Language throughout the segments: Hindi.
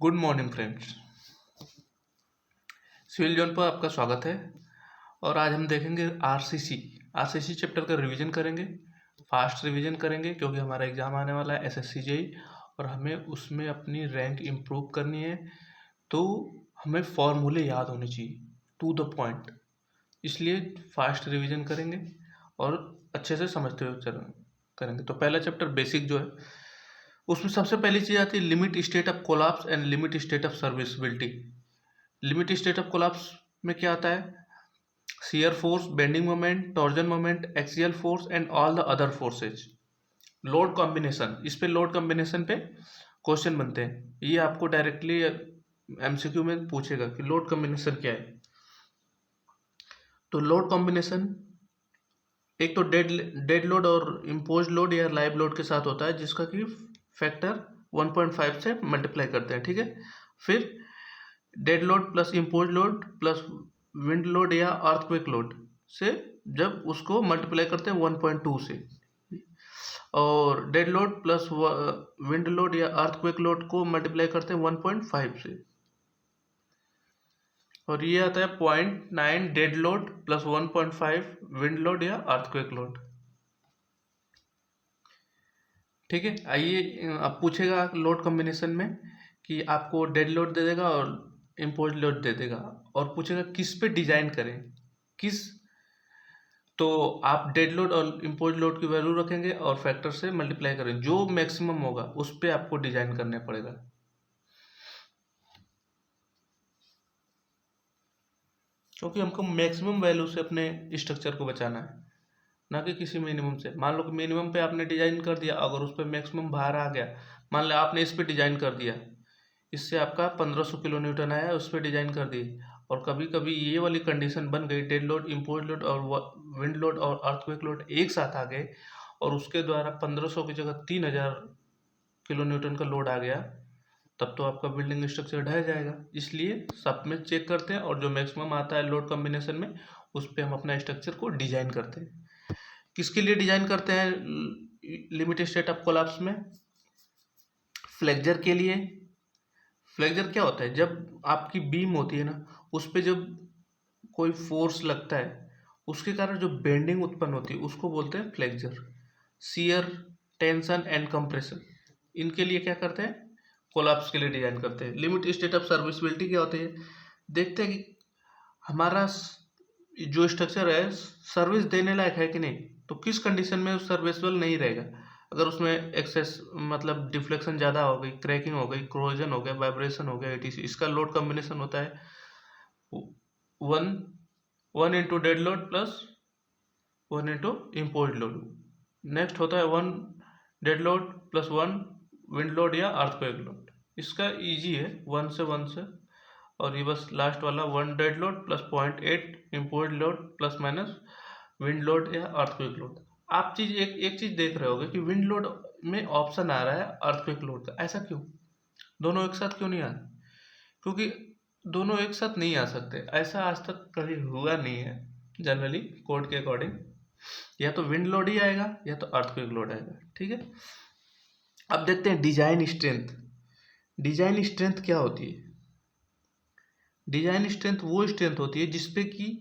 Good morning friends. Civil zone पर आपका स्वागत है। और आज हम देखेंगे आरसीसी चैप्टर का रिवीजन करेंगे। फास्ट रिवीजन करेंगे क्योंकि हमारा एग्जाम आने वाला है एसएससी जेई और हमें उसमें अपनी रैंक इम्प्रूव करनी है। तो हमें फॉर्मूले याद होने चाहिए टू द पॉइंट, इसलिए फास्ट रिवीजन करेंगे और अच्छे से समझते हुए करेंगे। तो पहला चैप्टर बेसिक जो है उसमें सबसे पहली चीज़ आती है limit state of collapse and limit state of serviceability. Limit state of collapse में क्या आता है? Shear force, bending moment, torsion moment, axial force and all the other forces. Load combination, इस पे लोड कॉम्बिनेशन पे क्वेश्चन बनते हैं। ये आपको डायरेक्टली एमसीक्यू में पूछेगा कि लोड कॉम्बिनेशन क्या है। तो लोड कॉम्बिनेशन एक तो डेड लोड और इम्पोज लोड या लाइव लोड के साथ होता है, जिसका कि फैक्टर 1.5 से मल्टीप्लाई करते हैं। ठीक है। फिर dead load plus impose load plus wind load या अर्थक्वेक लोड से जब उसको मल्टीप्लाई करते हैं 1.2 से, और dead load plus wind load या अर्थक्वेक लोड को मल्टीप्लाई करते हैं 1.5 से, और ये आता है 0.9 dead load plus 1.5 wind load या अर्थक्वेक लोड। ठीक है। आइए, अब पूछेगा लोड कॉम्बिनेशन में कि आपको डेड लोड दे देगा और इम्पोज लोड दे देगा, और पूछेगा किस पे डिजाइन करें, किस। तो आप डेड लोड और इम्पोज लोड की वैल्यू रखेंगे और फैक्टर से मल्टीप्लाई करें, जो मैक्सिमम होगा उस पे आपको डिजाइन करना पड़ेगा। क्योंकि हमको मैक्सिमम वैल्यू से अपने स्ट्रक्चर को बचाना है, ना कि किसी मिनिमम से। मान लो कि मिनिमम पे आपने डिजाइन कर दिया, अगर उस पर मैक्सिमम भार आ गया, मान लो आपने इस पे डिजाइन कर दिया, इससे आपका 1500 किलो न्यूटन आया, उस पर डिजाइन कर दी, और कभी कभी ये वाली कंडीशन बन गई, डेड लोड, इम्पोज लोड और विंड लोड और अर्थक्वेक लोड एक साथ आ गए, और उसके द्वारा 1500 की जगह 3000 किलो न्यूटन का लोड आ गया, तब तो आपका बिल्डिंग स्ट्रक्चर ढह जाएगा। इसलिए सब में चेक करते हैं, और जो मैक्सिमम आता है लोड कॉम्बिनेशन में, उस पर हम अपना स्ट्रक्चर को डिजाइन करते हैं। किसके लिए डिजाइन करते हैं लिमिट स्टेट ऑफ कोलैप्स में? फ्लेक्चर के लिए। फ्लेक्चर क्या होता है? जब आपकी बीम होती है ना, उस पर जब कोई फोर्स लगता है, उसके कारण जो बेंडिंग उत्पन्न होती है उसको बोलते हैं flexure. Shear, tension and compression, इनके लिए क्या करते हैं? कोलैप्स के लिए डिजाइन करते हैं। लिमिट स्टेट ऑफ सर्विसिबिलिटी क्या होती है? देखते हैं कि हमारा जो स्ट्रक्चर है सर्विस देने लायक है कि नहीं। तो किस कंडीशन में सर्विसेबल नहीं रहेगा? अगर उसमें एक्सेस मतलब डिफ्लेक्शन ज़्यादा हो गई, क्रैकिंग हो गई, क्रोजन हो गया, वाइब्रेशन हो गया, एटीसी, इसका लोड कॉम्बिनेशन होता है 1 into dead load plus 1 into impose load. Next होता है 1 dead load plus 1 wind load या अर्थक्वेक लोड। इसका इजी है, 1 से, और ये बस लास्ट वाला 1 dead load plus 0.8 impose load plus minus wind load या अर्थक्वेक लोड। आप एक चीज देख रहे होगे कि विंड लोड में ऑप्शन आ रहा है अर्थक्वेक लोड का। ऐसा क्यों? दोनों एक साथ क्यों नहीं आ रहे? क्योंकि दोनों एक साथ नहीं आ सकते, ऐसा आज तक कभी हुआ नहीं है। जनरली कोड के अकॉर्डिंग या तो विंड लोड ही आएगा या तो अर्थक्वेक लोड आएगा। ठीक है। अब देखते हैं डिजाइन स्ट्रेंथ। डिजाइन स्ट्रेंथ क्या होती है? डिजाइन स्ट्रेंथ वो स्ट्रेंथ होती है जिसपे कि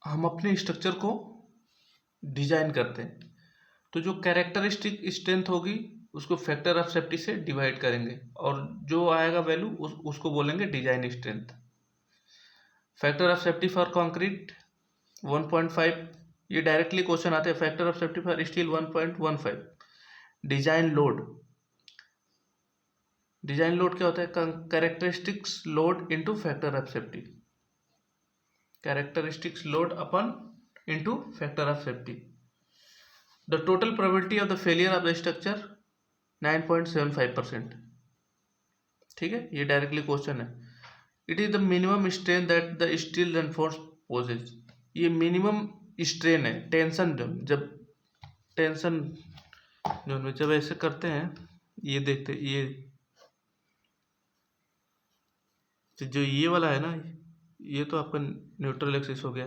हम अपने स्ट्रक्चर को डिजाइन करते हैं। तो जो कैरेक्टरिस्टिक स्ट्रेंथ होगी उसको फैक्टर ऑफ सेफ्टी से डिवाइड करेंगे, और जो आएगा वैल्यू उसको बोलेंगे design strength. Factor of safety for concrete 1.5, ये डायरेक्टली क्वेश्चन आते हैं। Factor of safety for steel 1.15। Design load, design load क्या होता है? Characteristics load into factor of safety, characteristics load upon into factor of safety. The total probability of the failure of the structure 9.75%। ठीक है, ये डायरेक्टली क्वेश्चन है। It is the minimum strain that the steel reinforce poses. ये मिनिमम स्ट्रेन है, टेंशन। जब टेंशन जब ऐसे करते हैं, ये देखते, ये जो ये वाला है ना, ये तो आपका न्यूट्रल एक्सिस हो गया।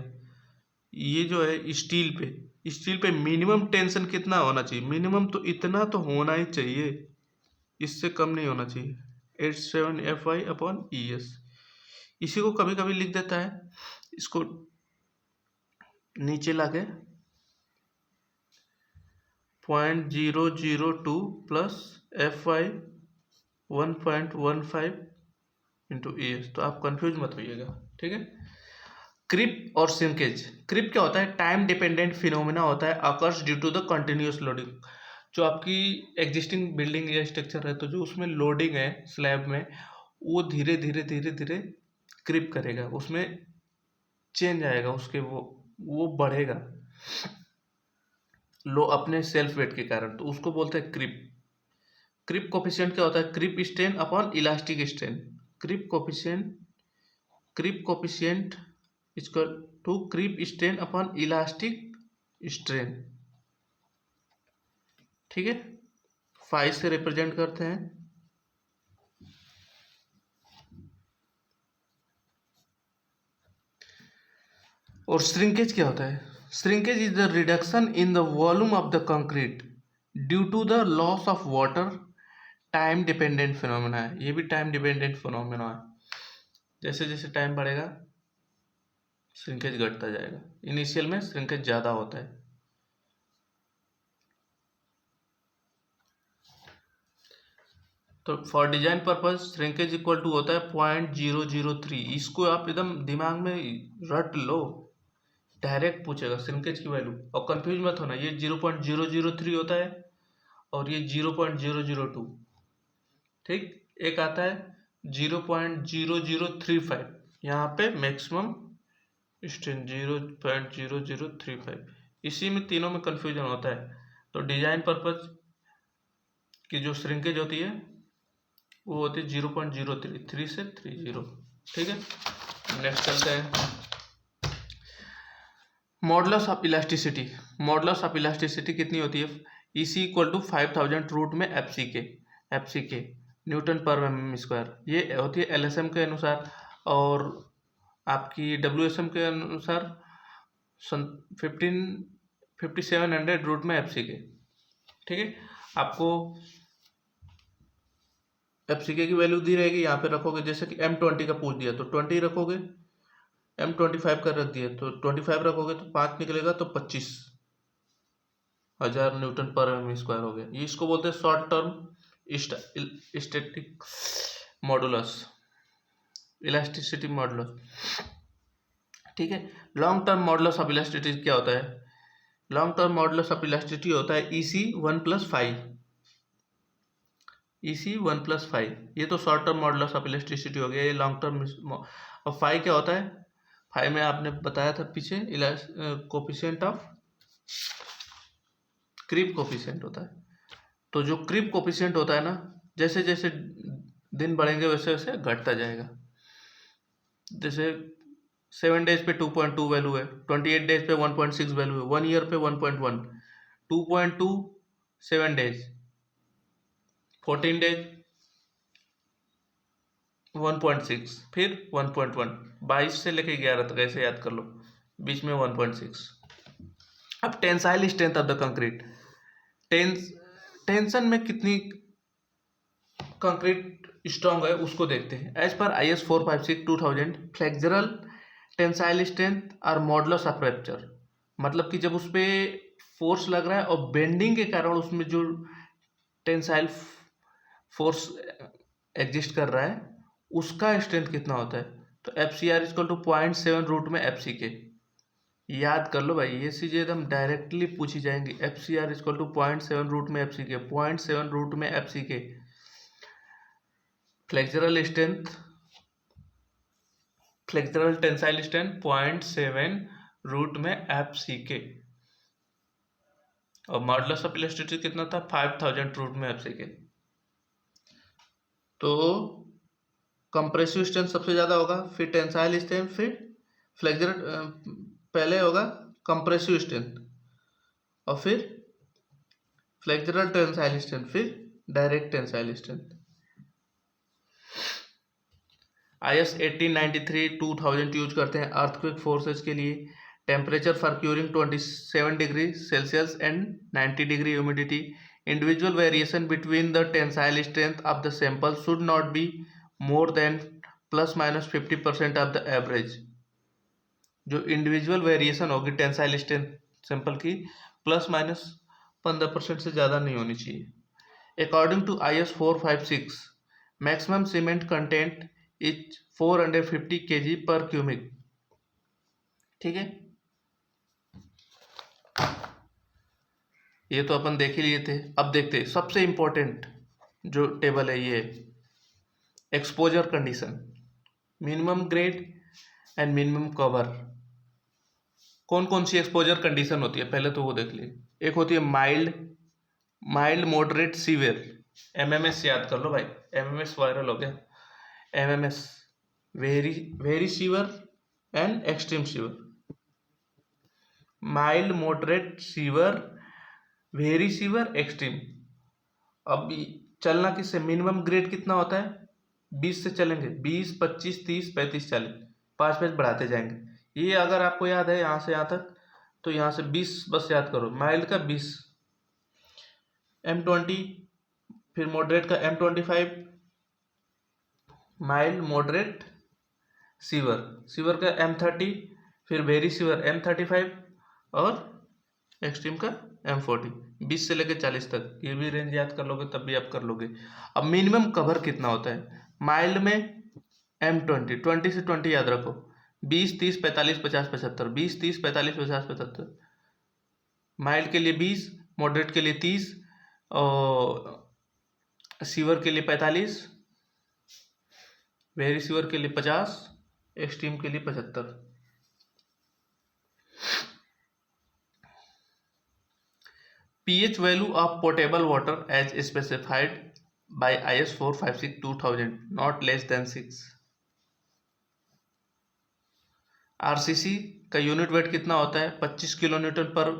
ये जो है स्टील पे, स्टील पे मिनिमम टेंशन कितना होना चाहिए? मिनिमम तो इतना तो होना ही चाहिए, इससे कम नहीं होना चाहिए। 87 FI अपॉन ES। इसी को कभी कभी लिख देता है, इसको नीचे लाके 0.002 प्लस FI 1.15 इंटू ES। तो आप कंफ्यूज मत होइएगा, ठीक है। क्रिप और श्रिंकेज। क्रिप क्या होता है? टाइम डिपेंडेंट फिनोमेना होता है, occurs due to the continuous loading. जो आपकी एग्जिस्टिंग बिल्डिंग या स्ट्रक्चर है, तो जो उसमें लोडिंग है स्लैब में, वो धीरे धीरे धीरे धीरे क्रिप करेगा, उसमें चेंज आएगा, उसके वो बढ़ेगा लो अपने सेल्फ वेट के कारण, तो उसको बोलते हैं क्रिप। क्रिप कोफिशिएंट क्या होता है? Creep strain upon elastic strain. Creep coefficient equal to creep strain upon elastic strain, ठीक है। 5 से रिप्रेजेंट करते हैं। और श्रिंकेज क्या होता है? Shrinkage is the reduction in the volume of the concrete due to the loss of water. Time dependent phenomena है, ये भी टाइम डिपेंडेंट फिनोमेना है। जैसे जैसे टाइम बढ़ेगा श्रिंकेज घटता जाएगा। इनिशियल में श्रिंकेज ज़्यादा होता है। तो for design purpose shrinkage equal to होता है 0.003। इसको आप एकदम दिमाग में रट लो, डायरेक्ट पूछेगा श्रिंकेज की वैल्यू। और कंफ्यूज मत होना, ये 0.003 होता है और ये 0.002, ठीक। एक आता है 0.0035, यहाँ पे मैक्सिमम स्ट्रेन 0.0035। इसी में तीनों में कंफ्यूजन होता है। तो डिजाइन पर्पज की जो श्रिंकेज होती है वो होती है 0.033 से 30, ठीक है। नेक्स्ट चलते हैं modulus of elasticity. Modulus of elasticity कितनी होती है? इसी इक्वल टू 5000 रूट में FCK न्यूटन पर mm²। ये होती है LSM के अनुसार, और आपकी WSM के अनुसार 5700 रूट में FCK, ठीक है। आपको FCK की वैल्यू दी रहेगी, यहाँ पे रखोगे। जैसे कि M20 का पूछ दिया तो 20 रखोगे, M25 का रख दिया तो 25 रखोगे, तो 5 निकलेगा तो 25,000 न्यूटन पर mm² हो गया। ये इसको बोलते हैं short term static modulus, elasticity modulus, ठीक है। Long term modulus of elasticity क्या होता है? Long term modulus of elasticity होता है EC 1+5। EC 1+5, ये तो short term modulus of elasticity हो गया, ये लॉन्ग टर्म। और 5 क्या होता है? 5 में आपने बताया था पीछे, कोफिशिएंट ऑफ क्रीप कोफिशिएंट होता है। तो जो क्रीप कोफिशिएंट होता है ना, जैसे जैसे दिन बढ़ेंगे वैसे वैसे घटता जाएगा। जैसे 7 डेज पे 2.2 वैल्यू है, 28 डेज पे 1.6 वैल्यू है, 1 ईयर पे 1.1, 2.2 7 डेज, 14 डेज 1.6, फिर 1.1, 22 से लेके 11 तक ऐसे याद कर लो, बीच में 1.6। अब tensile strength of the concrete. Tension में कितनी कंक्रीट स्ट्रॉन्ग है उसको देखते हैं। As per IS 456/2000 flexural tensile strength और मॉडुलस ऑफ रप्चर, मतलब कि जब उस पर फोर्स लग रहा है और बेंडिंग के कारण उसमें जो टेंसाइल फोर्स एग्जिस्ट कर रहा है, उसका स्ट्रेंथ कितना होता है? तो FCR इक्वल टू 0.7 रूट में FCK। याद कर लो भाई, ये चीजें एकदम डायरेक्टली पूछी जाएंगी। FCR इक्वल टू 0.7 रूट में FCK, 0.7 रूट में FCK। Flexural strength, flexural tensile strength 0.7 root में FCK। और मॉडुलस ऑफ इलास्टिसिटी कितना था? 5000 रूट में FCK। तो कंप्रेसिव स्ट्रेंथ सबसे ज्यादा होगा, फिर टेंसाइल स्ट्रेंथ, फिर फ्लेक्सरल, पहले होगा कंप्रेसिव स्ट्रेंथ और फिर फ्लेक्सरल टेंसाइल स्ट्रेंथ, फिर direct tensile strength. IS 1893/2000 use करते हैं अर्थक्वेक फोर्सेस के लिए। Temperature for curing 27 degree Celsius and 90 degree humidity. Individual variation between the tensile strength of the sample should not be more than ±50% of the average. जो इंडिविजुअल वेरिएशन होगी टेंसाइल स्ट्रेंथ सैंपल की ±15% से ज़्यादा नहीं होनी चाहिए. According to IS 456 maximum cement content is 450 kg पर क्यूबिक. ठीक है, ये तो अपन देख ही लिए थे. अब देखते हैं सबसे इंपॉर्टेंट जो टेबल है, ये exposure condition, minimum grade and minimum cover. कौन कौन सी एक्सपोजर कंडीशन होती है पहले तो वो देख लिए. एक होती है माइल्ड मॉडरेट सीवियर. MMS याद कर लो भाई, MMS वायरल हो गया. MMS very severe and extreme severe. Mild moderate severe, very severe, extreme. अब चलना किससे, मिनिमम ग्रेड कितना होता है, 20 से चलेंगे. 20, 25, 30, 35, 40, 5 बढ़ाते जाएंगे. ये अगर आपको याद है यहाँ से यहाँ तक, तो यहाँ से 20 बस याद करो. माइल्ड का 20, M20, फिर मॉडरेट का M25, माइल्ड मॉडरेट सीवर का M30, फिर वेरी सीवर M35 और एक्सट्रीम का M40. 20 से लेकर 40 तक, ये भी रेंज याद कर लोगे तब भी आप कर लोगे. अब मिनिमम कवर कितना होता है, माइल्ड में M20, 20 से 20 याद रखो. 20, 30, 45, 50, 75, 20, 30, 45, 50, 75. माइल्ड के लिए 20, मॉडरेट के लिए 30 और सीवर के लिए 45, वेरी सीवर के लिए 50, एक्सट्रीम के लिए 75. pH value of potable water as specified by IS 456 2000 not less than 6. RCC का यूनिट वेट कितना होता है, 25 किलो न्यूटन पर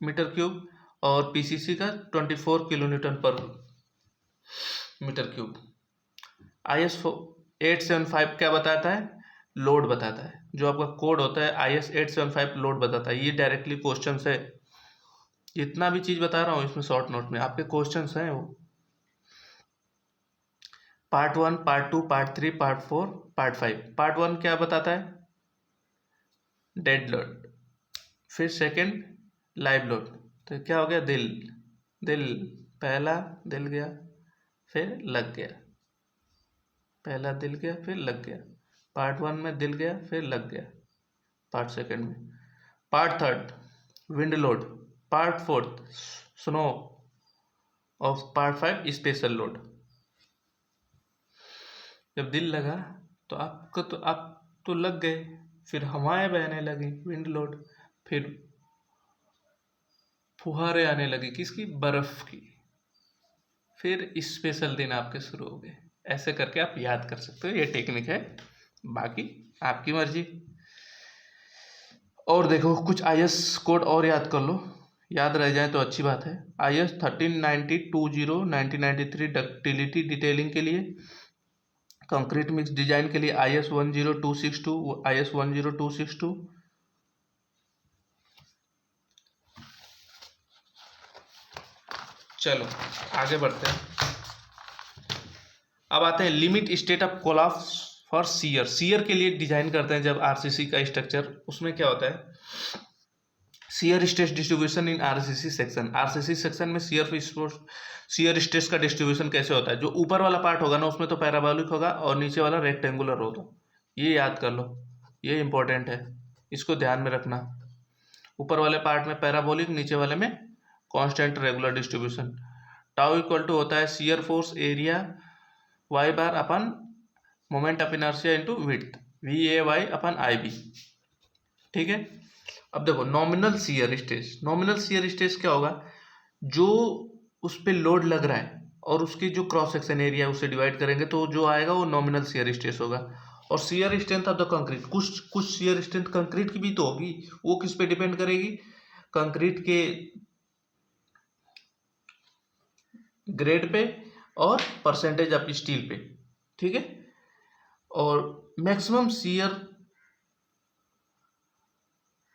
मीटर क्यूब, और PCC का 24 किलो न्यूटन पर मीटर क्यूब. IS 875 क्या बताता है, लोड बताता है. जो आपका कोड होता है IS 875 लोड बताता है. ये डायरेक्टली क्वेश्चन है. जितना भी चीज बता रहा हूँ इसमें शॉर्ट नोट में आपके क्वेश्चंस हैं. वो part 1, part 2, part 3, part 4, part 5. Part 1 क्या बताता है, डेड लोड. फिर सेकंड लाइव लोड. तो क्या हो गया, दिल पहला दिल गया फिर लग गया, पहला दिल गया फिर लग गया. पार्ट 1 में दिल गया फिर लग गया, पार्ट सेकंड में. Part 3 wind load. Part 4 snow, और पार्ट 5 स्पेशल लोड. जब दिल लगा तो आप तो लग गए, फिर हवाएं बहने लगी, विंड लोड. फिर फुहारे आने लगी, किसकी, बर्फ की. फिर स्पेशल दिन आपके शुरू हो गए. ऐसे करके आप याद कर सकते हो, ये टेक्निक है, बाकी आपकी मर्जी. और देखो कुछ IS कोड और याद कर लो, याद रह जाए तो अच्छी बात है. IS 1390 20 1993 डक्टिलिटी डिटेलिंग के लिए. कंक्रीट मिक्स डिजाइन के लिए IS 10262, IS 10262. चलो आगे बढ़ते हैं. अब आते हैं limit state of collapse for shear के लिए डिजाइन करते हैं जब RCC का स्ट्रक्चर. उसमें क्या होता है, shear stress distribution in RCC section. RCC section में सीयर स्ट्रेस का डिस्ट्रीब्यूशन कैसे होता है. जो ऊपर वाला पार्ट होगा ना उसमें तो पैराबोलिक होगा और नीचे वाला रेक्टेंगुलर होगा. ये याद कर लो, ये इंपॉर्टेंट है, इसको ध्यान में रखना. ऊपर वाले पार्ट में पैराबोलिक, नीचे वाले में constant regular distribution. Tau equal to होता है shear force area y bar upon moment of inertia into width VAY upon IB. ठीक है. अब देखो nominal shear stress. Nominal shear stress क्या होगा, जो उस पर लोड लग रहा है और उसकी जो क्रॉस सेक्शन एरिया उसे डिवाइड करेंगे तो जो आएगा वो नॉमिनल सीयर स्ट्रेस होगा. और shear strength of the concrete, कुछ सीयर स्ट्रेंथ कंक्रीट की भी तो होगी, वो किस पे डिपेंड करेगी, कंक्रीट के ग्रेड पे और परसेंटेज ऑफ स्टील पे. ठीक है. और maximum shear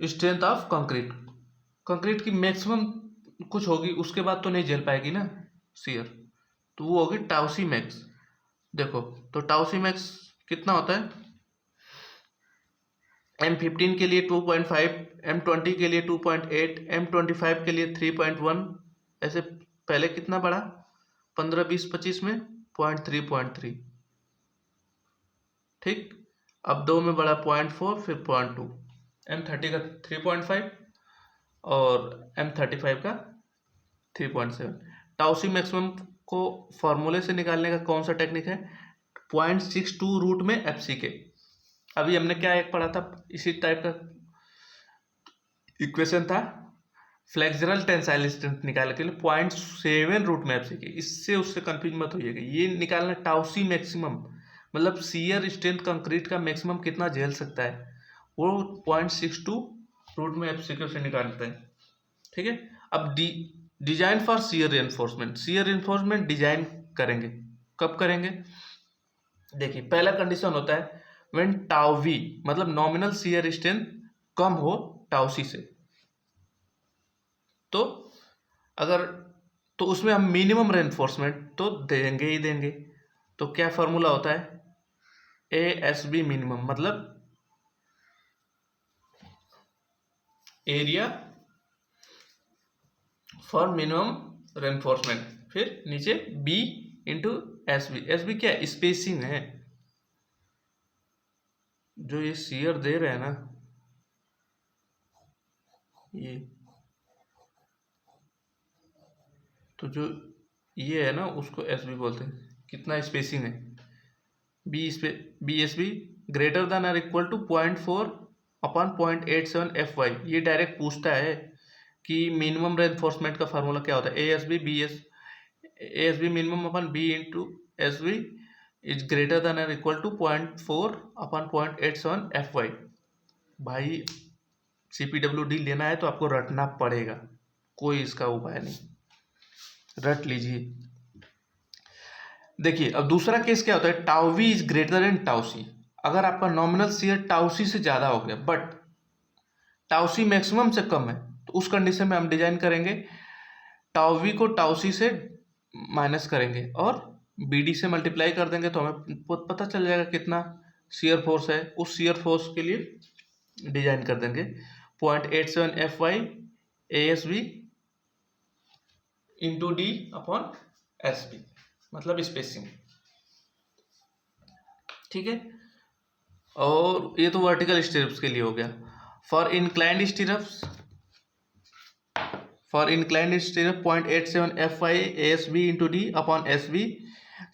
strength of concrete, concrete की मैक्सिमम कुछ होगी, उसके बाद तो नहीं झेल पाएगी ना शियर, तो वो होगी टाउ सी मैक्स। देखो तो टाउ सी मैक्स कितना होता है, M15 के लिए 2.5, M20 के लिए 2.8, M25 के लिए 3.1, ऐसे पहले कितना बढ़ा 15, 20, 25 में 0.3, ठीक। अब 2 में बढ़ा 0.4, फिर 0.2, M30 का 3.5 और M35 का 3.7। टाउसी मैक्सिमम को फॉर्मूले से निकालने का कौन सा टेक्निक है, 0.62 रूट में FCK। अभी हमने क्या एक पढ़ा था, इसी टाइप का इक्वेशन था, फ्लेक्सरल टेंसाइल स्ट्रेंथ निकालने के लिए 0.7 रूट में FCK। इससे उससे कंफ्यूज मत होइएगा, ये निकालना टाउसी मैक्सिमम, मतलब शियर स्ट्रेंथ कंक्रीट का मैक्सिमम कितना झेल सकता है, वो 0.62 रूट में FCK से निकालते हैं, ठीक है। अब design for shear reinforcement, shear reinforcement design करेंगे, कब करेंगे, देखिए पहला कंडीशन होता है व्हेन टाउ वी मतलब नॉमिनल शियर स्ट्रेंथ कम हो टाउ सी से, तो अगर तो उसमें हम मिनिमम रेनफोर्समेंट तो देंगे ही देंगे। तो क्या फॉर्मूला होता है, ASB मिनिमम मतलब एरिया फॉर मिनिमम रेनफोर्समेंट, फिर नीचे B इंटू SB। SB क्या स्पेसिंग है, जो ये शियर दे रहे हैं ना, ये तो जो ये है ना उसको SB बोलते हैं, कितना स्पेसिंग है, BSB ग्रेटर देन और इक्वल टू 0.4/0.87 FY। ये डायरेक्ट पूछता है कि मिनिमम रेनफोर्समेंट का फार्मूला क्या होता है, ASB minimum upon B into SB is greater then और इक्वल टू 0.4/0.87 FY। भाई CPWD लेना है तो आपको रटना पड़ेगा, कोई इसका उपाय नहीं, रट लीजिए। देखिए अब दूसरा केस क्या होता है, tau we is greater than tau c. अगर आपका नॉमिनल शियर टाउ सी से ज्यादा हो गया बट टाउ सी मैक्सिमम से कम है, तो उस कंडीशन में हम डिजाइन करेंगे, टाउ वी को टाउ सी से माइनस करेंगे और BD से मल्टीप्लाई कर देंगे, तो हमें पता चल जाएगा कितना शियर फोर्स है। उस शियर फोर्स के लिए डिजाइन कर देंगे 0.87 FY ASB into D upon SB, मतलब स्पेसिंग, ठीक है। और ये तो वर्टिकल स्टिरप्स के लिए हो गया। For inclined stirrups 0.87 FY ASB into D upon SB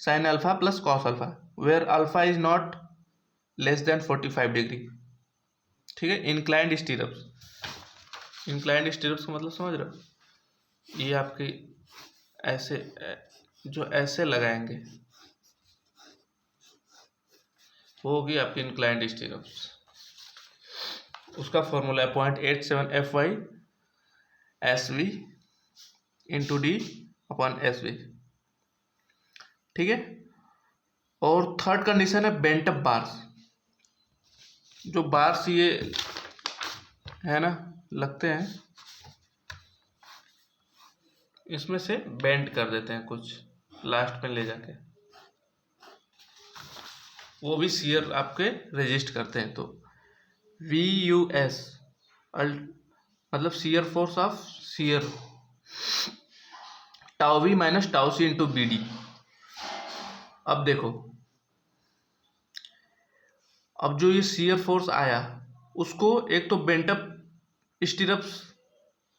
sine alpha plus cos alpha, where alpha is not less than 45 degree, ठीक है। इंक्लाइंड स्टिरप्स का मतलब समझ रहे हो, ये आपके ऐसे जो ऐसे लगाएंगे वो होगी आपकी इंक्लाइंड स्टिरप्स। उसका फॉर्मूला है 0.87 FY SB into D upon SB, ठीक है। और थर्ड कंडीशन है बेंट अप बार्स, जो बार्स ये है ना लगते हैं, इसमें से बेंट कर देते हैं कुछ लास्ट में ले जाके, वो भी शियर आपके रेजिस्ट करते हैं। तो VUS मतलब shear force of shear tau V minus tau C into BD। अब देखो, अब जो ये शियर फोर्स आया उसको एक तो बेंटअप स्टिरप्स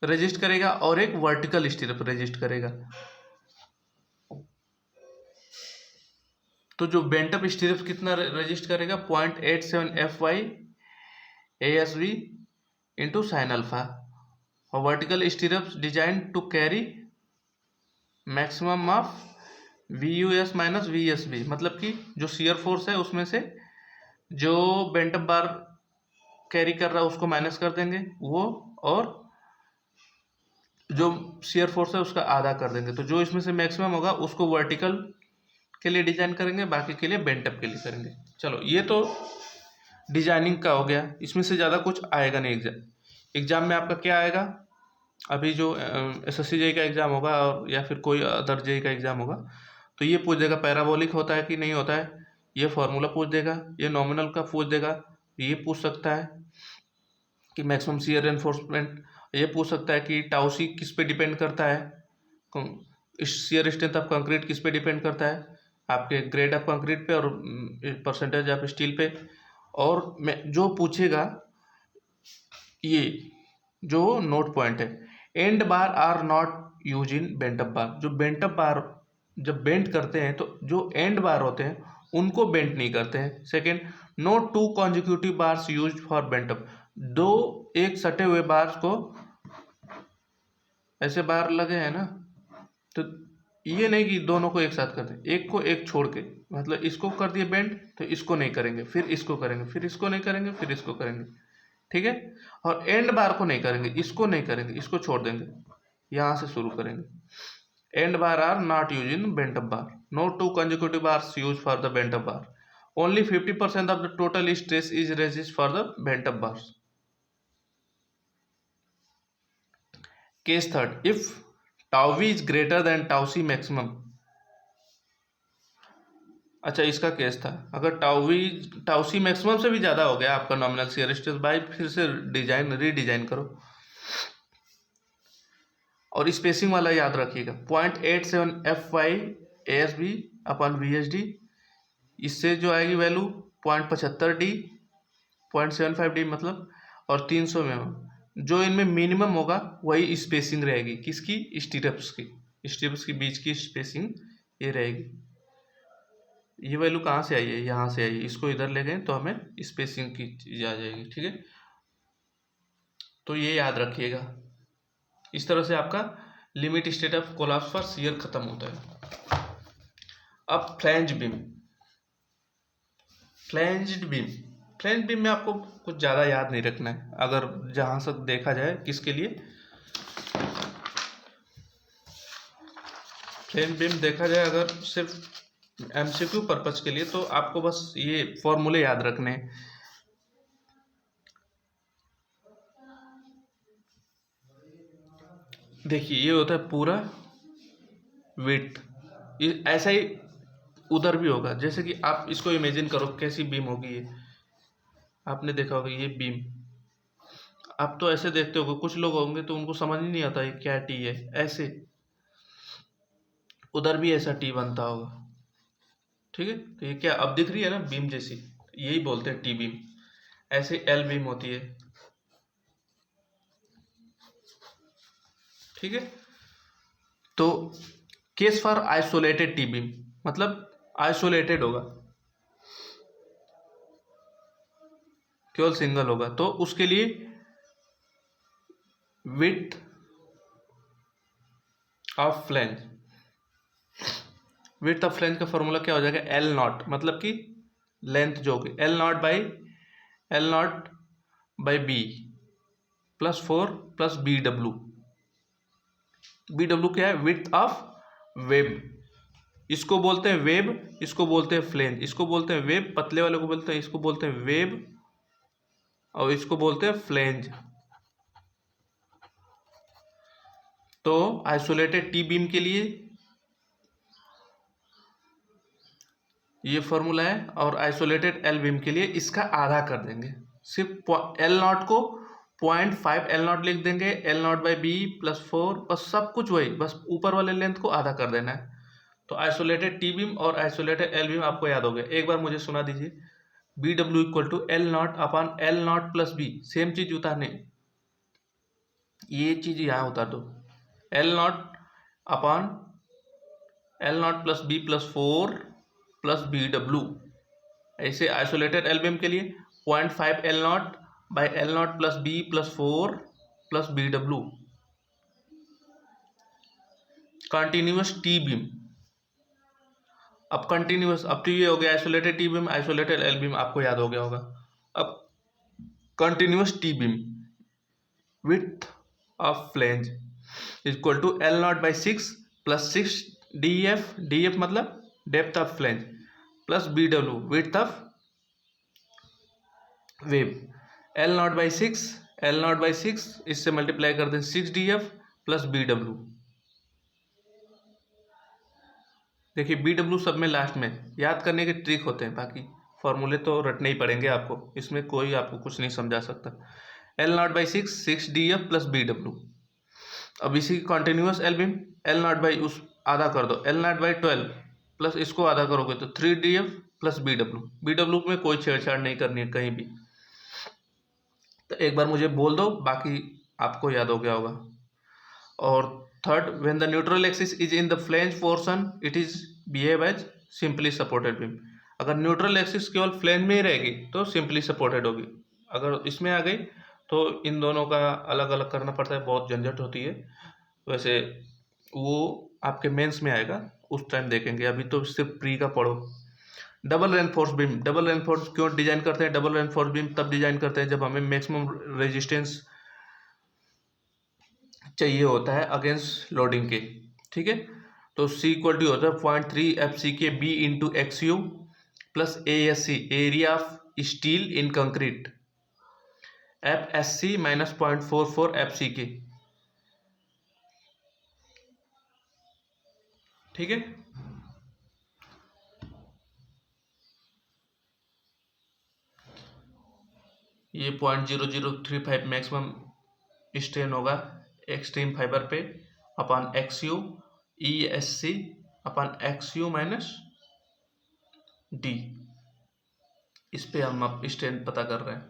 रेजिस्ट करेगा और एक वर्टिकल स्टिरप रेजिस्ट करेगा। तो जो बेंटअप स्टिरप्स कितना रेजिस्ट करेगा, 0.87 FY ASB into sine alpha, और vertical stirrups design to carry maximum of VUS minus VSB, मतलब कि जो शियर फोर्स है उसमें से जो बेंटअप बार कैरी कर रहा है उसको माइनस कर देंगे वो, और जो शियर फोर्स है उसका आधा कर देंगे। तो जो इसमें से मैक्सिमम होगा उसको वर्टिकल के लिए डिजाइन करेंगे, बाकी के लिए बेंटअप के लिए करेंगे। चलो ये तो डिजाइनिंग का हो गया, इसमें से ज़्यादा कुछ आएगा नहीं एग्जाम, एग्ज़ाम में आपका क्या आएगा, अभी जो SSC JEE का एग्ज़ाम होगा और या फिर कोई अदर JEE का एग्ज़ाम होगा, तो ये पूछ देगा पैराबोलिक होता है कि नहीं होता है, ये फार्मूला पूछ देगा, ये नॉमिनल का पूछ देगा, ये पूछ सकता है कि मैक्सिमम शियर रेनफोर्समेंट, ये पूछ सकता है कि टाउ सी किस पे डिपेंड करता है, शियर स्ट्रेंथ ऑफ कंक्रीट किस पे डिपेंड करता है, आपके ग्रेड ऑफ कंक्रीट पे और परसेंटेज ऑफ स्टील पे। और मैं जो पूछेगा ये जो नोट पॉइंट है, and bar are not use in bent up bar. जो बेंट अप बार जब बेंट करते हैं तो जो एंड बार होते हैं उनको बेंट नहीं करते हैं। Second, no two consecutive bars use for bent up. दो एक सटे हुए बार्स को, ऐसे बार लगे हैं ना, तो ये नहीं कि दोनों को एक साथ करते हैं, एक को एक छोड़ के, मतलब इसको कर दिए बेंट तो इसको नहीं करेंगे, फिर इसको करेंगे, फिर इसको नहीं करेंगे, फिर इसको करेंगे, ठीक है। और एंड बार को नहीं करेंगे, इसको नहीं करेंगे, इसको छोड़ देंगे, यहां से शुरू करेंगे। And bar are not use in bent up bar. No two consecutive bars use for the bent up bar. Only 50% of the total stress is resist for the bent up bars. Case third, if tau we is greater than tau C maximum. अच्छा, इसका केस था अगर टाउ सी मैक्सिमम से भी ज़्यादा हो गया आपका नॉमिनल शियर स्ट्रेस, भाई फिर से रीडिजाइन करो। और स्पेसिंग वाला याद रखिएगा, 0.87 FY ASB अपन VSD, इससे जो आएगी वैल्यू 0.75 D, 0.75 D मतलब, और 300 में जो इनमें मिनिमम होगा वही स्पेसिंग रहेगी, किसकी, स्टीरप्स की बीच की स्पेसिंग ये रहेगी। ये वैल्यू कहाँ से आई है, यहाँ से आई है, इसको इधर ले गए तो हमें स्पेसिंग की चीज आ जाएगी, ठीक है। तो ये याद रखिएगा। इस तरह से आपका limit state of collapse for shear खत्म होता है। अब फ्लैंज बीम में आपको कुछ ज़्यादा याद नहीं रखना है, अगर जहाँ से देखा जाए किसके लिए फ्लैंज बीम देखा जाए, अगर सिर्फ MCQ पर्पज के लिए, तो आपको बस ये फॉर्मूले याद रखने हैं। देखिए, ये होता है पूरा विड्थ, ऐसा ही उधर भी होगा। जैसे कि आप इसको इमेजिन करो कैसी बीम होगी, ये आपने देखा होगा ये बीम, आप तो ऐसे देखते होगे, कुछ लोग होंगे तो उनको समझ ही नहीं आता ये क्या टी है, ऐसे उधर भी ऐसा टी बनता होगा, ठीक है। तो ये क्या अब दिख रही है ना बीम जैसी, यही बोलते हैं टी बीम। ऐसे एल बीम होती है, ठीक है। तो case for isolated T beam, मतलब आइसोलेटेड होगा, केवल सिंगल होगा, तो उसके लिए विड्थ ऑफ फ्लैंज का फॉर्मूला क्या हो जाएगा, एल नॉट, मतलब कि लेंथ जो होगी L not by B plus 4 plus B W क्या है, विड्थ ऑफ वेब। इसको बोलते हैं वेब, इसको बोलते हैं फ्लैंज। इसको बोलते हैं वेब, पतले वाले को बोलते हैं, इसको बोलते हैं वेब, और इसको बोलते हैं फ्लैंज। तो आइसोलेटेड टी बीम के लिए ये फॉर्मूला है, और आइसोलेटेड एल बीम के लिए इसका आधा कर देंगे, सिर्फ एल नॉट को 0.5 एल नॉट लिख देंगे, L not by B plus 4, बस सब कुछ वही, बस ऊपर वाले लेंथ को आधा कर देना है। तो आइसोलेटेड टी बीम और आइसोलेटेड एल बीम आपको याद हो गया। एक बार मुझे सुना दीजिए, B W equal to L not upon L not plus B, same चीज उतारने, ये चीज यहाँ उतार दो, L not upon L not plus B plus 4 plus B W. ऐसे आइसोलेटेड एल बीम के लिए 0.5 L not by L not plus B plus 4 plus B W. Continuous T beam, अब कंटिन्यूअस, अब तो ये हो गया isolated T beam, isolated L beam आपको याद हो गया होगा। अब continuous T beam, width of flange equal to L not by 6 plus 6 D F मतलब depth of flange, plus B W width of web. L not by 6 L not by 6, इससे मल्टीप्लाई कर दें 6df प्लस BW। देखिए BW सब में लास्ट में याद करने के ट्रिक होते हैं, बाकी फॉर्मूले तो रटने ही पड़ेंगे आपको, इसमें कोई आपको कुछ नहीं समझा सकता। L not by 6 DF plus BW। अब इसी continuous L beam, L not by उस आधा कर दो, एल नॉट बाई 12 प्लस इसको आधा करोगे तो 3DF प्लस BW में कोई छेड़छाड़ नहीं करनी है कहीं भी। तो एक बार मुझे बोल दो, बाकी आपको याद हो गया होगा। और third, when the neutral axis is in the flange portion it is behave as simply supported beam. अगर न्यूट्रल एक्सिस केवल फ्लैंज में ही रहेगी तो सिंपली सपोर्टेड होगी, अगर इसमें आ गई तो इन दोनों का अलग अलग करना पड़ता है, बहुत झंझट होती है। वैसे वो आपके मेंस में आएगा, उस टाइम देखेंगे, अभी तो सिर्फ प्री का पढ़ो। Double reinforce beam, double reinforce क्यों डिजाइन करते हैं? डबल रेनफोर्स बीम तब डिजाइन करते हैं जब हमें मैक्सिमम रेजिस्टेंस चाहिए होता है अगेंस्ट लोडिंग के, ठीक है। तो C इक्वल टू होता है 0.3 FCK B into XU plus ASC, area of steel in concrete, FSC minus 0.44 FCK, ठीक है। ये 0.0035 मैक्सिमम स्ट्रेन होगा एक्सट्रीम फाइबर पे upon XU ESC upon XU minus D, इस पे हम अब स्ट्रेन पता कर रहे हैं,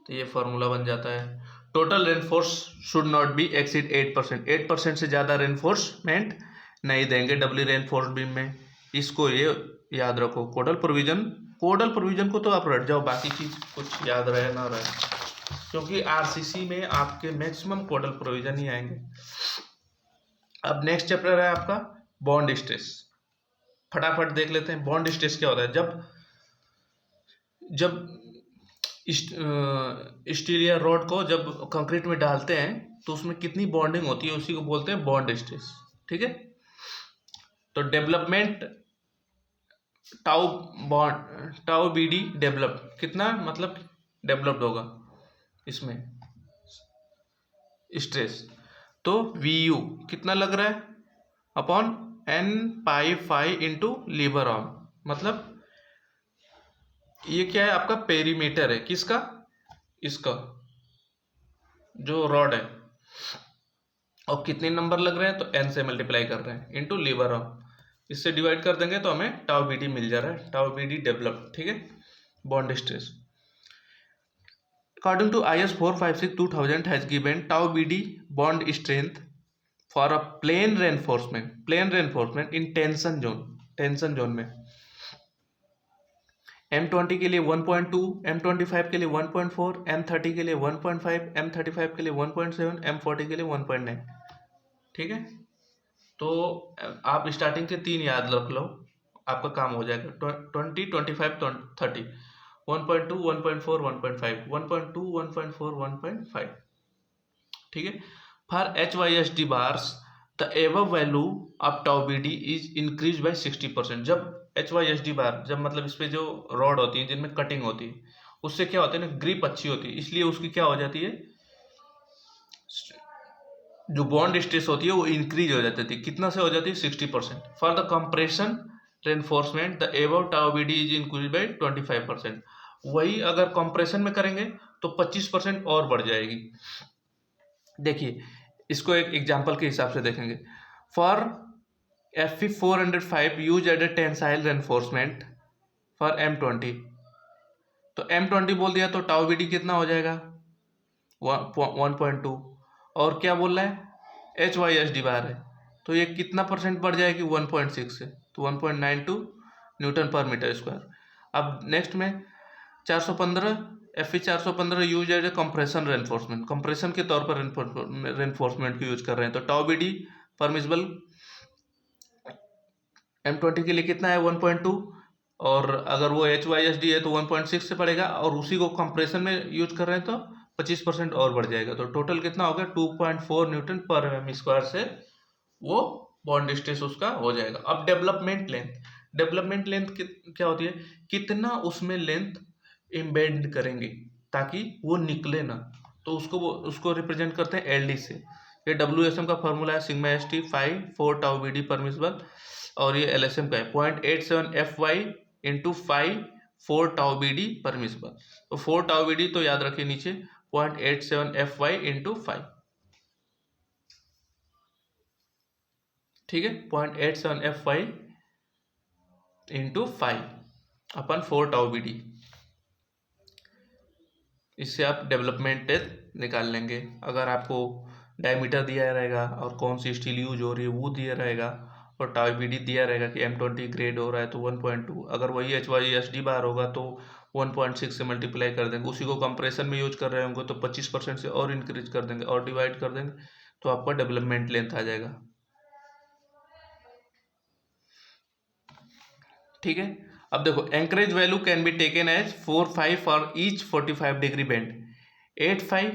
तो ये फॉर्मूला बन जाता है। Total reinforce should not be exceed 8%, 8% से ज़्यादा रेनफोर्समेंट नहीं देंगे डबली रेनफोर्स बीम में, इसको ये याद रखो। कोडल प्रोविजन को तो आप रट जाओ, बाकी चीज़ कुछ याद रहे ना रहे, क्योंकि आरसीसी में आपके मैक्सिमम कोडल प्रोविजन ही आएंगे। अब नेक्स्ट चैप्टर है आपका बॉन्ड स्ट्रेस, फटाफट देख लेते हैं। बॉन्ड स्ट्रेस क्या होता है? जब स्टील या रॉड को जब कंक्रीट में डालते हैं तो उसमें कितनी बॉन्डिंग होती है, उसी को बोलते हैं बॉन्ड स्ट्रेस, ठीक है। तो डेवलपमेंट टाउ BD डेवलप कितना, मतलब डेवलप्ड होगा इसमें स्ट्रेस, तो VU कितना लग रहा है अपॉन N पाई फाई इंटू लीवर आर्म, मतलब ये क्या है आपका पेरीमीटर है, किसका? इसका जो रॉड है, और कितने नंबर लग रहे हैं तो N से मल्टीप्लाई कर रहे हैं इंटू लीवर आर्म, इससे डिवाइड कर देंगे तो हमें टाउ BD मिल जा रहा है, टाउ BD डेवलप, ठीक है। Bond stress according to IS 456-2000 has given tau BD bond strength for a plane reinforcement in tension zone में M20 के लिए 1.2, M25 के लिए 1.4, M30 के लिए 1.5, M35 के लिए 1.7, M40 के लिए 1.9, ठीक है। तो आप स्टार्टिंग के 3 याद रख लो, आपका काम हो जाएगा। 20, 25, 30, 1.2, 1.4, 1.5, 1.2, 1.4, 1.5, ठीक है। For HYSD bars the above value of tau BD is increase by 60%। जब HYSD बार, जब मतलब इस पे जो रॉड होती है जिनमें कटिंग होती है, उससे क्या होता है ना, ग्रिप अच्छी होती है, इसलिए उसकी क्या हो जाती है, जो बॉन्ड स्ट्रेस होती है वो इंक्रीज हो जाती है। कितना से हो जाती है? 60%। For the compression reinforcement the above tau BD is increase by 25%। वही अगर कंप्रेशन में करेंगे तो 25% और बढ़ जाएगी। देखिए इसको एक एग्जांपल के हिसाब से देखेंगे। For FE 405 use at a tensile reinforcement for M20, तो M20 बोल दिया तो टाउ BD कितना हो जाएगा? 1.2, और क्या बोल रहा है? HYSD बार है, तो ये कितना परसेंट बढ़ जाएगी? 1.6 से, तो 1.92 न्यूटन पर मीटर स्क्वायर। अब नेक्स्ट में 415 FE 415 use as a compression reinforcement, compression के तौर पर रेनफोर्समेंट को यूज कर रहे हैं, तो टाउ BD परमिसिबल M20 के लिए कितना है? 1.2, और अगर वो HYSD है तो 1.6 से पड़ेगा, और उसी को कंप्रेशन में यूज कर रहे हैं तो 25% और बढ़ जाएगा, तो टोटल कितना हो गया? 2.4 न्यूटन पर mm स्क्वायर से वो बॉन्ड स्ट्रेस उसका हो जाएगा। अब डेवलपमेंट लेंथ क्या होती है? कितना उसमें लेंथ एम्बेड करेंगे ताकि वो निकले ना, तो उसको रिप्रेजेंट करते हैं एल डी से। ये WSM का फॉर्मूला है sigma S T 5 4 tau B D permissible, और ये LSM का है 0.87 FY इंटू 5 4 टाउ बी डी परमिसिबल। तो 4 टाउ बी डी तो याद रखिए नीचे 0.87 FY इंटू 5, ठीक है, 0.87 FY इंटू 5 अपन 4 टाउ बी डी। इससे आप डेवलपमेंट टेस्ट निकाल लेंगे। अगर आपको डायमीटर दिया रहेगा और कौन सी स्टील यूज हो रही है वो दिया रहेगा, और टाउ बी डी दिया रहेगा कि M20 ग्रेड हो रहा है तो 1.2, अगर वही HYSD बार होगा तो 1.6 से मल्टीप्लाई कर देंगे। उसी को कंप्रेशन में यूज कर रहे होंगे तो 25% से और इंक्रीज कर देंगे और डिवाइड कर देंगे, तो आपका डेवलपमेंट लेंथ आ जाएगा, ठीक है। अब देखो anchorage value can be taken as 4-5 for each 45 degree bend. 8-5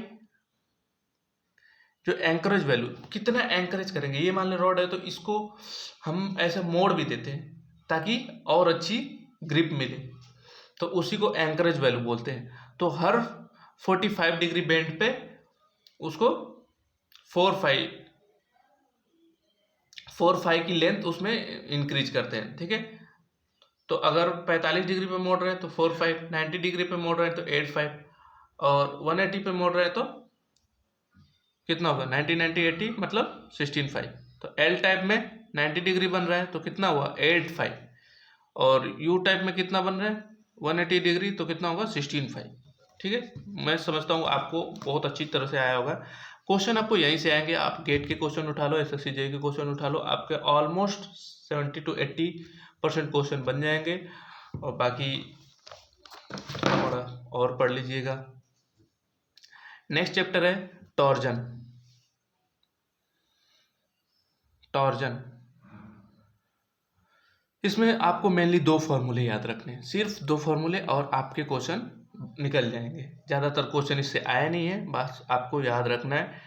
जो एंकरेज वैल्यू, कितना एंकरेज करेंगे, ये मान लो रॉड है तो इसको हम ऐसे मोड़ भी देते हैं ताकि और अच्छी ग्रिप मिले, तो उसी को एंकरेज वैल्यू बोलते हैं। तो हर 45 डिग्री बेंड पे उसको 4-5 की लेंथ उसमें इंक्रीज करते हैं, ठीक है। तो अगर 45 डिग्री पे मोड़ रहे हैं तो 4-5, 90 डिग्री पे मोड़ रहे हैं तो 8-5, और 180 पे मोड़ रहे हैं तो कितना होगा 90-90 80 मतलब 16-5। तो एल टाइप में 90 डिग्री बन रहा है तो कितना हुआ 8-5, और यू टाइप में कितना बन रहा है 180 डिग्री तो कितना होगा 16-5, ठीक है। मैं समझता हूँ आपको बहुत अच्छी तरह से आया होगा। क्वेश्चन आपको यहीं से आएंगे, आप गेट के क्वेश्चन उठा लो, SSC JEE के क्वेश्चन उठा लो, आपके ऑलमोस्ट 70 to 80% क्वेश्चन बन जाएंगे, और बाकी थोड़ा और पढ़ लीजिएगा। नेक्स्ट चैप्टर है टॉर्जन। इसमें आपको मेनली 2 फॉर्मूले याद रखने हैं, सिर्फ 2 फॉर्मूले, और आपके क्वेश्चन निकल जाएंगे। ज़्यादातर क्वेश्चन इससे आया नहीं है, बस आपको याद रखना है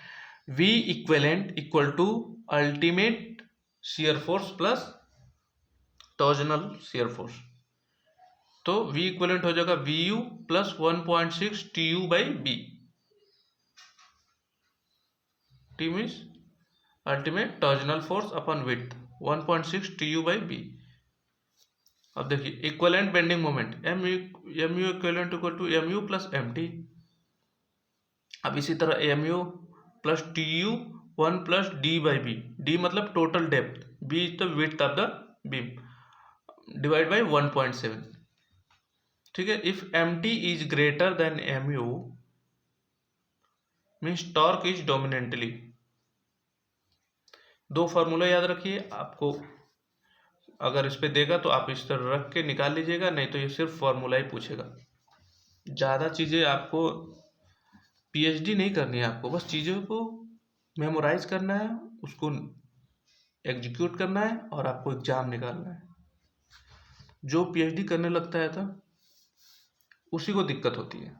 V equivalent equal to ultimate shear force plus torsional shear force. तो V इक्विवेलेंट हो जाएगा VU plus 1.6 TU by B। T means ultimate torsional force upon width 1.6 TU by B। अब देखिए equivalent bending moment MU equivalent equal to MU plus MT। अब इसी तरह MU plus TU 1 plus D by B, D मतलब total depth, B is the width of the beam, divide by 1.7, ठीक है। If MT is greater then MU means torque is dominantly. 2 formula याद रखिए, आपको अगर इस पे देगा तो आप इस तरह रख के निकाल लीजिएगा, नहीं तो ये सिर्फ फार्मूला ही पूछेगा। ज़्यादा चीज़ें आपको PhD नहीं करनी है, आपको बस चीज़ों को मेमोराइज करना है, उसको एग्जीक्यूट करना है, और आपको एग्जाम निकालना है। जो PhD करने लगता है तो उसी को दिक्कत होती है,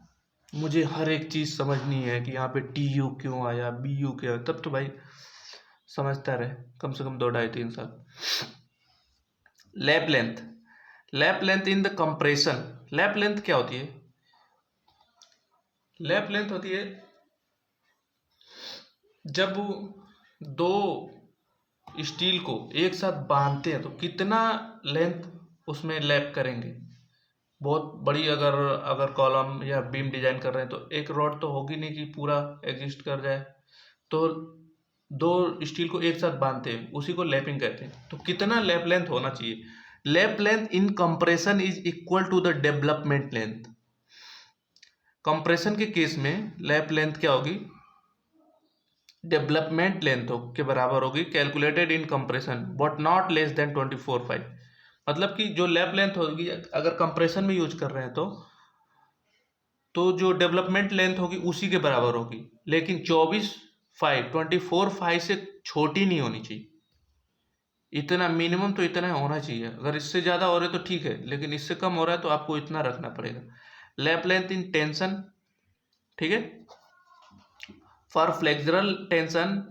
मुझे हर एक चीज़ समझनी है कि यहाँ पे TU क्यों आया, BU क्यों आया, तब तो भाई समझता रहे कम से कम 2-2.5-3 साल। Lap length in the compression. Lap length क्या होती है? लैप लेंथ होती है जब 2 स्टील को एक साथ बांधते हैं तो कितना लेंथ उसमें लैप करेंगे। बहुत बड़ी अगर कॉलम या बीम डिजाइन कर रहे हैं तो एक रॉड तो होगी नहीं कि पूरा एग्जिस्ट कर जाए, तो 2 स्टील को एक साथ बांधते हैं, उसी को लैपिंग कहते हैं। तो कितना लैप लेंथ होना चाहिए? Lap length in compression is equal to the development length. Compression के केस में लैप लेंथ क्या होगी? डेवलपमेंट लेंथ के बराबर होगी, calculated in compression but not less than 24/5। मतलब कि जो लैप लेंथ होगी अगर कंप्रेशन में यूज कर रहे हैं तो जो डेवलपमेंट लेंथ होगी उसी के बराबर होगी, लेकिन 24/5 से छोटी नहीं होनी चाहिए। इतना मिनिमम तो इतना होना चाहिए। अगर इससे ज़्यादा हो रहा है तो ठीक है, लेकिन इससे कम हो रहा है तो आपको इतना रखना पड़ेगा। लैप लेंथ इन टेंशन, ठीक है, फॉर फ्लेक्सुरल टेंशन,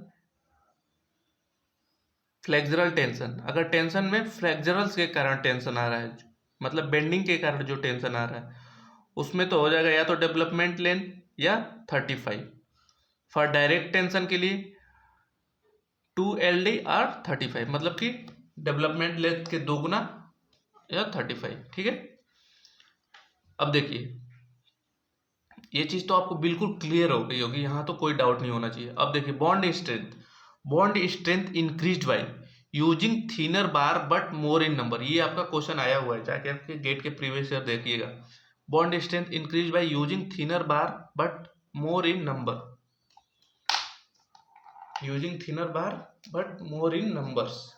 अगर टेंशन में फ्लेक्सुरल्स के कारण टेंशन आ रहा है, मतलब बेंडिंग के कारण जो टेंशन आ रहा है, उसमें तो हो जाएगा या तो डेवलपमेंट लेंथ या 35। फॉर डायरेक्ट टेंशन के लिए 2 LD और 35, मतलब कि डेवलपमेंट लेंथ के 2 गुना या 35, ठीक है। अब देखिए ये चीज तो आपको बिल्कुल क्लियर हो गई होगी, यहाँ तो कोई डाउट नहीं होना चाहिए। अब देखिए bond strength increased by using thinner bar but more in number, ये आपका क्वेश्चन आया हुआ है, जाके आपके गेट के प्रीवियस ईयर देखिएगा। Bond strength increase by using thinner bar but more in number, using thinner bar but more in numbers.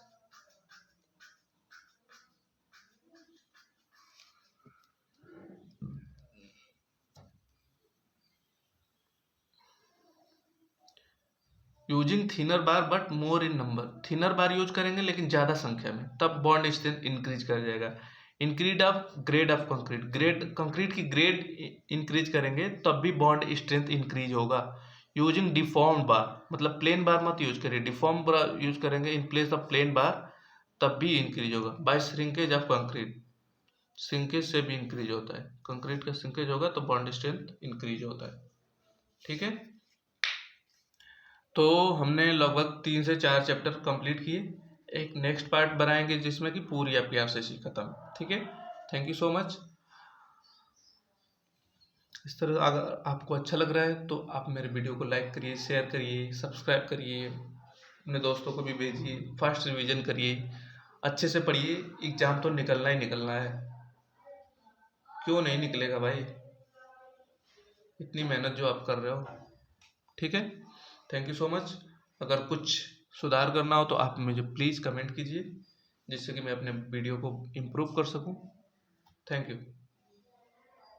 Using thinner bar but more in number, thinner bar use करेंगे लेकिन ज्यादा संख्या में, तब बॉन्ड स्ट्रेंथ इंक्रीज कर जाएगा। Increase of grade of concrete, concrete की ग्रेड इंक्रीज करेंगे तब भी बॉन्ड स्ट्रेंथ इंक्रीज होगा। यूजिंग डिफॉर्म बार, मतलब प्लेन बार मत यूज करिए, डिफॉर्म बार यूज करेंगे in place of plain bar, तब भी इंक्रीज होगा। By shrinkage of concrete, shrinkage से भी इंक्रीज होता है, कंक्रीट का श्रिंकेज होगा तो बॉन्ड स्ट्रेंथ इंक्रीज होता है, ठीक है। तो हमने लगभग 3 से 4 चैप्टर कंप्लीट किए, एक नेक्स्ट पार्ट बनाएंगे जिसमें कि पूरी आपकी आरसीसी खत्म, ठीक है। Thank you so much. इस तरह अगर आपको अच्छा लग रहा है तो आप मेरे वीडियो को लाइक करिए, शेयर करिए, सब्सक्राइब करिए, अपने दोस्तों को भी भेजिए, फास्ट रिवीजन करिए, अच्छे से पढ़िए, एग्जाम तो निकलना ही निकलना है। क्यों नहीं निकलेगा भाई, इतनी मेहनत जो आप कर रहे हो, ठीक है। Thank you so much. अगर कुछ सुधार करना हो तो आप मुझे प्लीज़ कमेंट कीजिए, जिससे कि मैं अपने वीडियो को इम्प्रूव कर सकूं। Thank you.